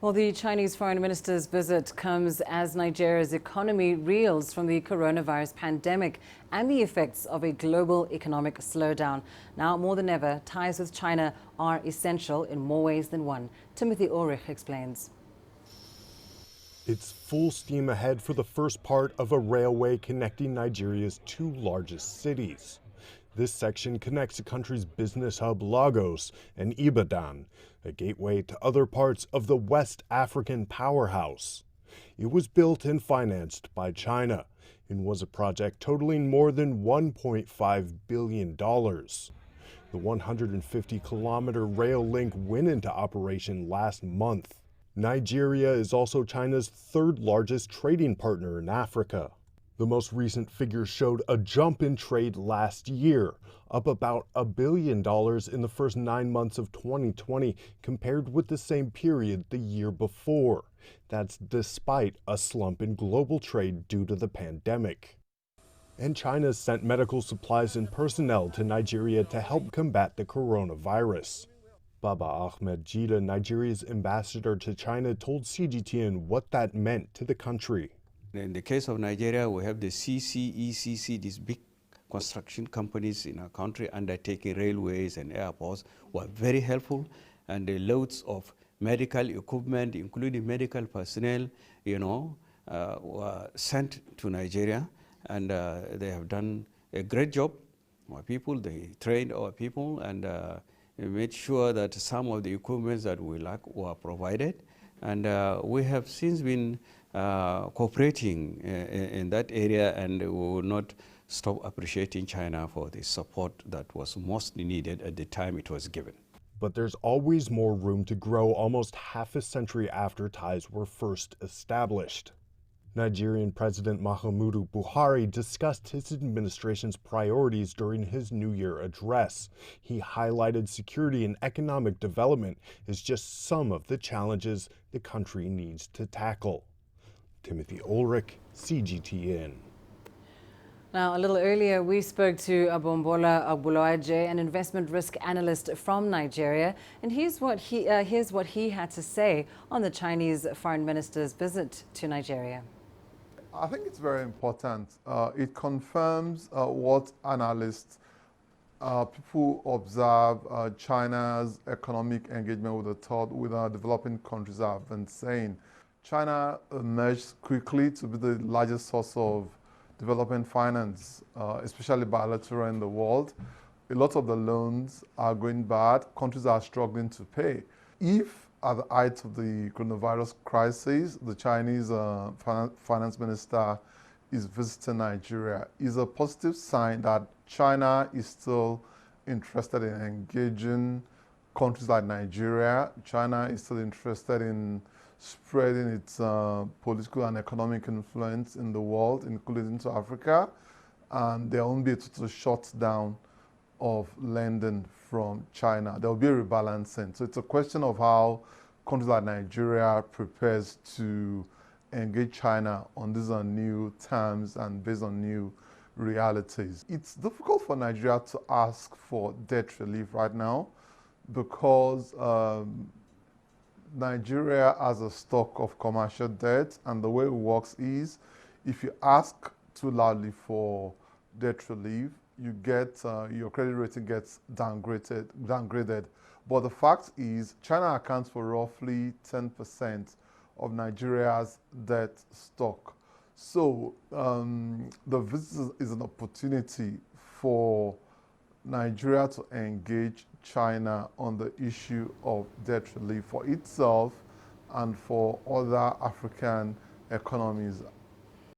Well, the Chinese foreign minister's visit comes as Nigeria's economy reels from the coronavirus pandemic and the effects of a global economic slowdown. Now, more than ever, ties with China are essential in more ways than one. Timothy Ulrich explains. It's full steam ahead for the first part of a railway connecting Nigeria's two largest cities. This section connects the country's business hub Lagos and Ibadan, a gateway to other parts of the West African powerhouse. It was built and financed by China and was a project totaling more than $1.5 billion. The 150-kilometer rail link went into operation last month. Nigeria is also China's third largest trading partner in Africa. The most recent figures showed a jump in trade last year, up about $1 billion in the first 9 months of 2020 compared with the same period the year before. That's despite a slump in global trade due to the pandemic. And China sent medical supplies and personnel to Nigeria to help combat the coronavirus. Baba Ahmed Jida, Nigeria's ambassador to China, told CGTN what that meant to the country. In the case of Nigeria, we have the ECC, these big construction companies in our country undertaking railways and airports were very helpful, and the loads of medical equipment, including medical personnel, were sent to Nigeria, and they have done a great job. Our people, they trained our people and made sure that some of the equipment that we lack were provided, and we have since been cooperating in that area, and we will not stop appreciating China for the support that was most needed at the time it was given. But there's always more room to grow almost half a century after ties were first established. Nigerian President Muhamadu Buhari discussed his administration's priorities during his New Year address. He highlighted security and economic development as just some of the challenges the country needs to tackle. Timothy Ulrich, CGTN. Now, a little earlier, we spoke to Abombola Agboluaje, an investment risk analyst from Nigeria, and here's what he had to say on the Chinese foreign minister's visit to Nigeria. I think it's very important. It confirms what analysts, people observe China's economic engagement with our developing countries have been saying. China emerged quickly to be the largest source of development finance, especially bilateral in the world. A lot of the loans are going bad. Countries are struggling to pay. If at the height of the coronavirus crisis, the Chinese finance minister is visiting Nigeria, is a positive sign that China is still interested in engaging countries like Nigeria. China is still interested in spreading its political and economic influence in the world, including to Africa, and there won't be a total shutdown of lending from China. There will be a rebalancing. So it's a question of how countries like Nigeria prepares to engage China on these new terms and based on new realities. It's difficult for Nigeria to ask for debt relief right now because Nigeria has a stock of commercial debt, and the way it works is if you ask too loudly for debt relief, you get your credit rating gets downgraded. But the fact is, China accounts for roughly 10% of Nigeria's debt stock. So the visit is an opportunity for Nigeria to engage China on the issue of debt relief for itself and for other African economies.